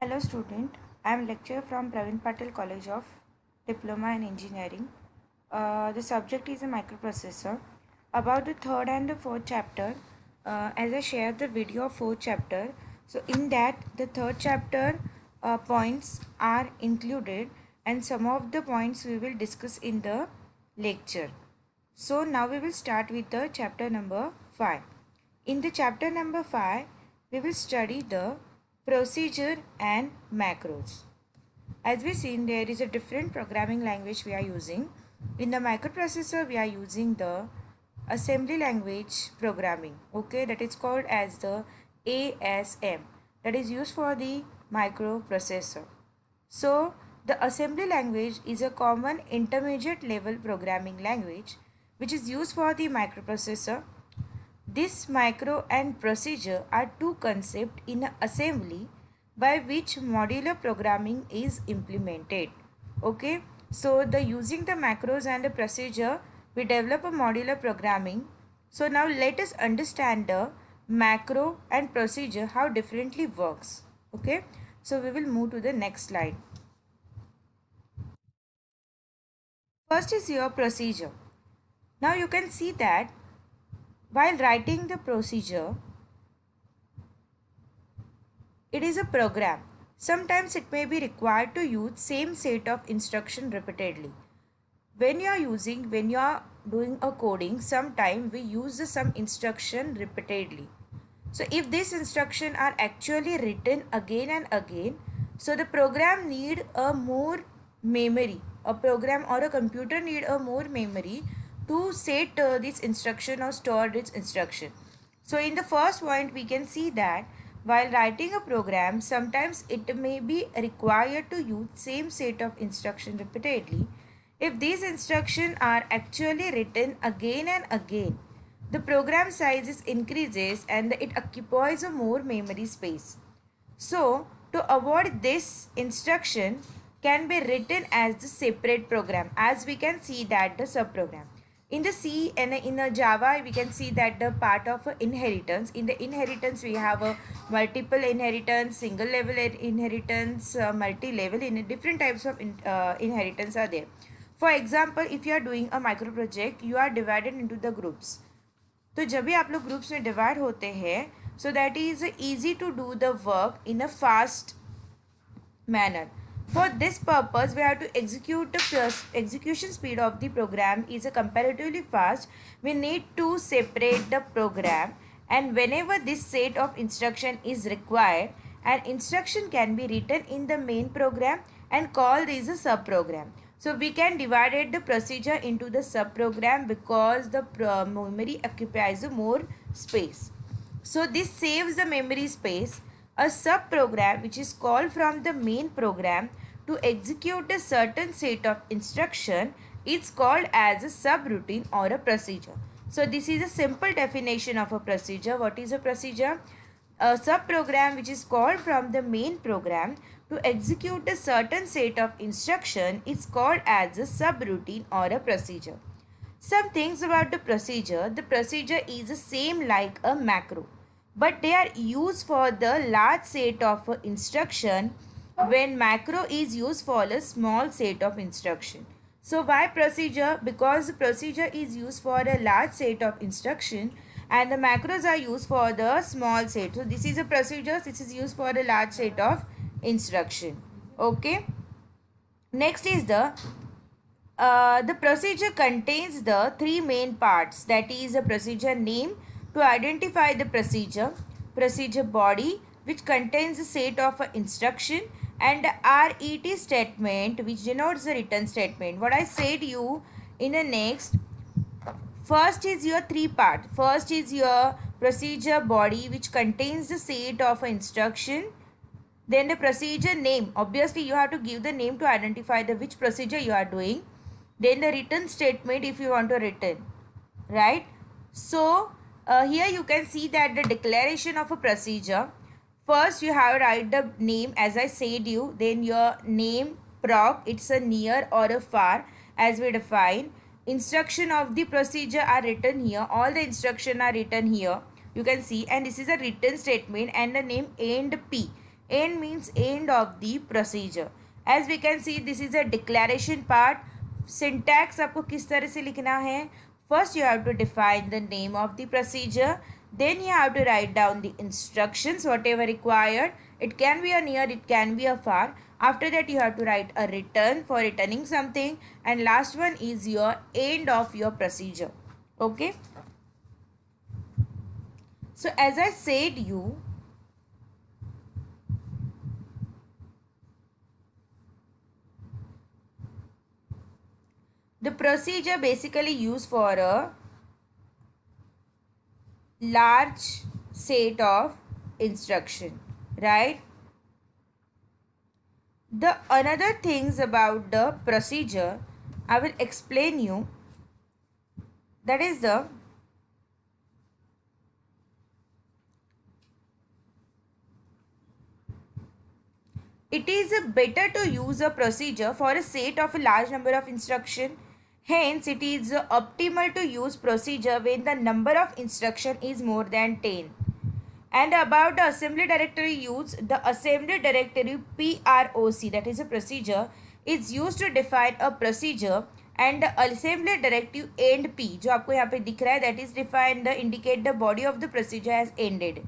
Hello student, I am lecturer from Praveen Patel College of Diploma in Engineering. The subject is a microprocessor. About the third and the fourth chapter, as I shared the video of fourth chapter, so in that the third chapter points are included and some of the points we will discuss in the lecture. So now we will start with the chapter number 5. In the chapter number 5, we will study the procedure and macros. As we seen, there is a different programming language we are using. In the microprocessor, we are using the assembly language programming. Okay, that is called as the ASM. That is used for the microprocessor. So, the assembly language is a common intermediate level programming language which is used for the microprocessor. This micro and procedure are two concepts in assembly by which modular programming is implemented. Okay, so the using the macros and the procedure we develop a modular programming. So now let us understand the macro and procedure how differently works. Okay, so we will move to the next slide. First is your procedure. Now you can see that while writing the procedure, it is a program. Sometimes it may be required to use same set of instruction repeatedly. When you are doing a coding, sometime we use the some instruction repeatedly. So if these instruction are actually written again and again, so the program need a more memory. A program or a computer need a more memory to set this instruction or store this instruction. So in the first point, we can see that while writing a program, sometimes it may be required to use same set of instruction repeatedly. If these instructions are actually written again and again, the program size increases and it occupies a more memory space. So, to avoid this, instruction can be written as the separate program, as we can see that the subprogram. In the C and in the Java, we can see that the part of inheritance. In the inheritance, we have a multiple inheritance, single level inheritance, multi-level in different types of inheritance are there. For example, if you are doing a micro project, you are divided into the groups. तो जब भी आप लोग groups में divide होते हैं so that is easy to do the work in a fast manner. For this purpose, we have to execute the execution speed of the program is a comparatively fast. We need to separate the program, and whenever this set of instruction is required, an instruction can be written in the main program and called as a subprogram. So we can divide the procedure into the subprogram because the memory occupies more space. So this saves the memory space. A subprogram which is called from the main program to execute a certain set of instruction is called as a subroutine or a procedure. So this is a simple definition of a procedure. What is a procedure? A subprogram which is called from the main program to execute a certain set of instruction is called as a subroutine or a procedure. Some things about the procedure. The procedure is the same like a macro, but they are used for the large set of instruction when macro is used for a small set of instruction. So why procedure? Because the procedure is used for a large set of instruction and the macros are used for the small set. So this is a procedure, this is used for a large set of instruction. Okay. Next is the procedure contains the three main parts, that is a procedure name to identify the procedure, procedure body which contains a set of instruction, and RET statement which denotes the return statement. What I said you in the next, first is your three part. First is your procedure body which contains the set of instruction. Then the procedure name, obviously you have to give the name to identify the which procedure you are doing. Then the return statement if you want to return, right? So here you can see that the declaration of a procedure, first you have to write the name as I said you, then your name proc, it's a near or a far as we define. Instruction of the procedure are written here, all the instruction are written here, you can see, and this is a written statement and the name end p. End means end of the procedure. As we can see, this is a declaration part. Syntax आपको किस तरह से लिखना है? First you have to define the name of the procedure. Then you have to write down the instructions, whatever required. It can be a near, it can be a far. After that you have to write a return for returning something. And last one is your end of your procedure. Okay. So as I said you, the procedure basically used for a large set of instruction, right? The another things about the procedure I will explain you, that is it is better to use a procedure for a set of a large number of instruction. Hence, it is optimal to use procedure when the number of instruction is more than 10. And about the assembly directory use, the assembly directory PROC, that is a procedure, is used to define a procedure, and the assembly directive end P, जो आपको यहाँ पे दिख रहा है, that is defined the indicate the body of the procedure has ended.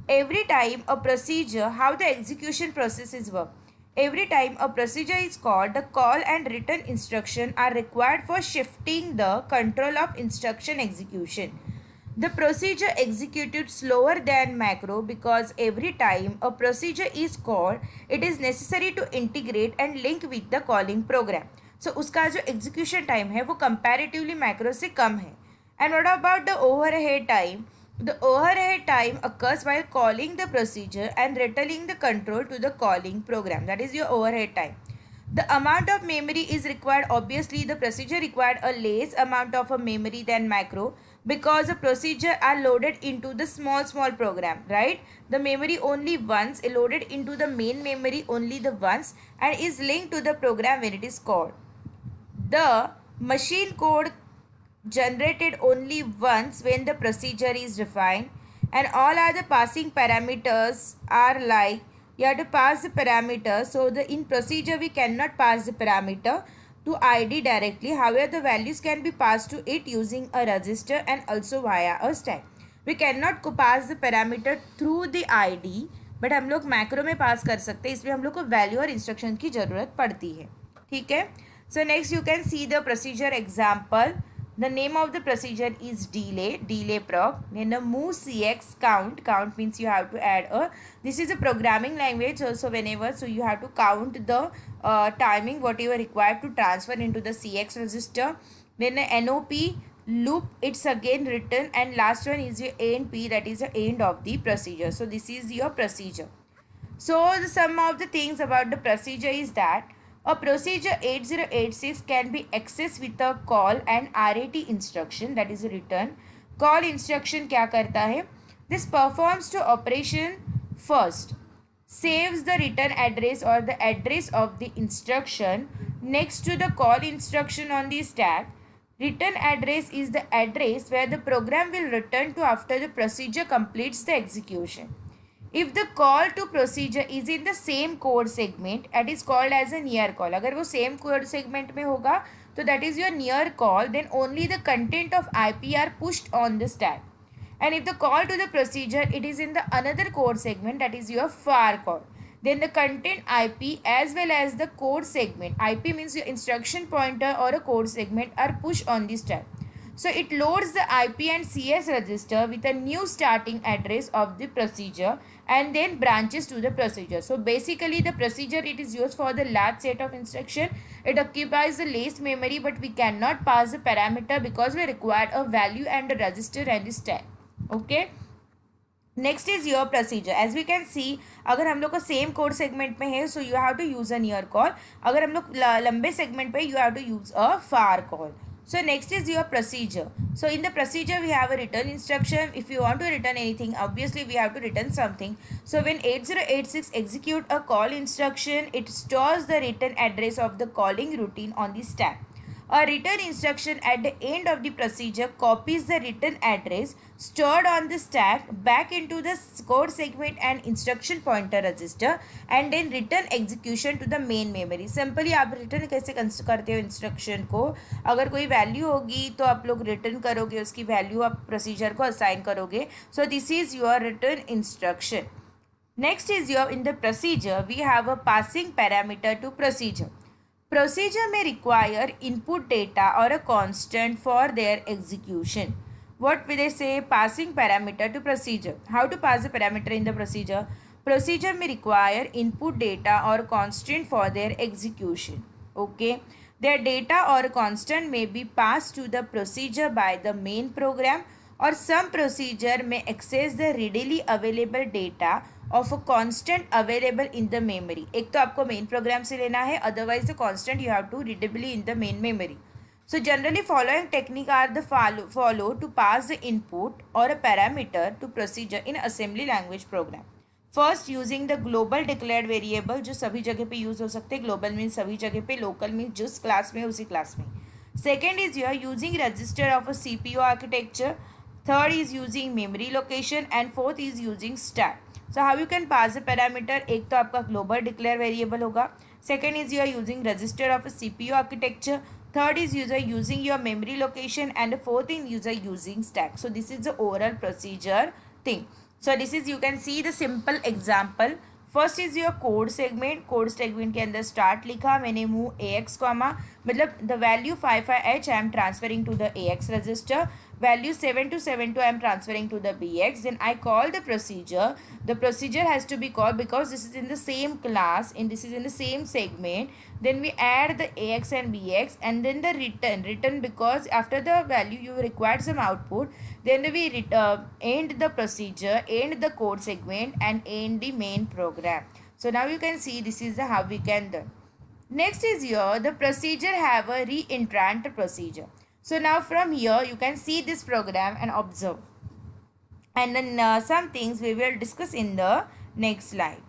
Every time a procedure, how the execution processes work. Every time a procedure is called, the call and return instruction are required for shifting the control of instruction execution. The procedure executed slower than macro because every time a procedure is called, it is necessary to integrate and link with the calling program. So उसका जो execution time है वो comparatively macro से कम है. And what about the overhead time? The overhead time occurs while calling the procedure and returning the control to the calling program. That is your overhead time. The amount of memory is required. Obviously, the procedure required a less amount of a memory than macro because the procedure are loaded into the small program, right? The memory only once, loaded into the main memory only the once, and is linked to the program when it is called. The machine code generated only once when the procedure is defined, and all other passing parameters are like you have to pass the parameter. So the in procedure we cannot pass the parameter to id directly. However, the values can be passed to it using a register and also via a stack. We cannot pass the parameter through the id, but हम लोग macro में पास कर सकते हैं, इसलिए हम लोग को वैल्यू और इंस्ट्रक्शन की ज़रूरत पड़ती है. ठीक है. So next you can see the procedure example. The name of the procedure is delay proc. Then the move cx count means you have to add a, this is a programming language also, whenever, so you have to count the timing whatever required to transfer into the cx register. Then the nop loop, it's again written, and last one is your end p, that is the end of the procedure. So this is your procedure. So some of the things about the procedure is that a procedure 8086 can be accessed with a call and RAT instruction, that is a return. Call instruction क्या करता है? This performs to operation first, saves the return address or the address of the instruction next to the call instruction on the stack. Return address is the address where the program will return to after the procedure completes the execution. If the call to procedure is in the same code segment, that is called as a near call. अगर वो same code segment में होगा तो that is your near call, then only the content of IP are pushed on the stack. And if the call to the procedure it is in the another code segment, that is your far call, then the content IP as well as the code segment, IP means your instruction pointer or a code segment, are pushed on the stack. So it loads the IP and CS register with a new starting address of the procedure and then branches to the procedure. So basically the procedure, it is used for the large set of instruction. It occupies the least memory, but we cannot pass the parameter because we require a value and a register and the stack. Okay. Next is your procedure. As we can see, अगर हम लोग को same code segment में है so you have to use a near call. अगर हम लोग लंबे सेगमेंट पे you have to use a far call. So next is your procedure. So in the procedure we have a return instruction. If you want to return anything, obviously we have to return something. So when 8086 execute a call instruction, it stores the return address of the calling routine on the stack. A written instruction at the end of the procedure copies the written address stored on the stack back into the code segment and instruction pointer register and then return execution to the main memory. Simply आप return कैसे करते हो instruction को, अगर कोई value होगी तो आप लोग रिटर्न करोगे, उसकी वैल्यू आप प्रोसीजर को असाइन करोगे. So this is your return instruction. Next is your in the procedure we have a passing parameter to procedure. Procedure may require input data or a constant for their execution. What will they say? Passing parameter to procedure. How to pass a parameter in the procedure? Procedure may require input data or constant for their execution. Okay. Their data or constant may be passed to the procedure by the main program, or some procedure may access the readily available data of a constant available in the memory. एक तो आपको main program से लेना है, otherwise the constant you have to readably in the main memory. So generally following technique are the follow to pass the input or a parameter to procedure in assembly language program. First using the global declared variable, जो सभी जगह पे use हो सकते हैं. Global means सभी जगह पे, लोकल मीन्स जिस क्लास में उसी क्लास में. Second is you are using register of a CPU architecture. Third is using memory location and fourth is using stack. So how you can pass a parameter? एक तो आपका global declare variable होगा. Second is you are using register of a CPU architecture. Third is you are using your memory location and the fourth thing you are using stack. So this is the overall procedure thing. So this is you can see the simple example. First is your code segment. Code segment के अंदर start लिखा मैंने move A X comma, मतलब the value 55H I am transferring to the A X register, value 7272 I am transferring to the BX. Then I call the procedure. The procedure has to be called because this is in the same class and this is in the same segment. Then we add the AX and BX and then the return because after the value you required some output. Then we end the procedure, end the code segment and end the main program. So now you can see this is the how we can do. Next is here the procedure have a reentrant procedure. So now from here you can see this program and observe. And then some things we will discuss in the next slide.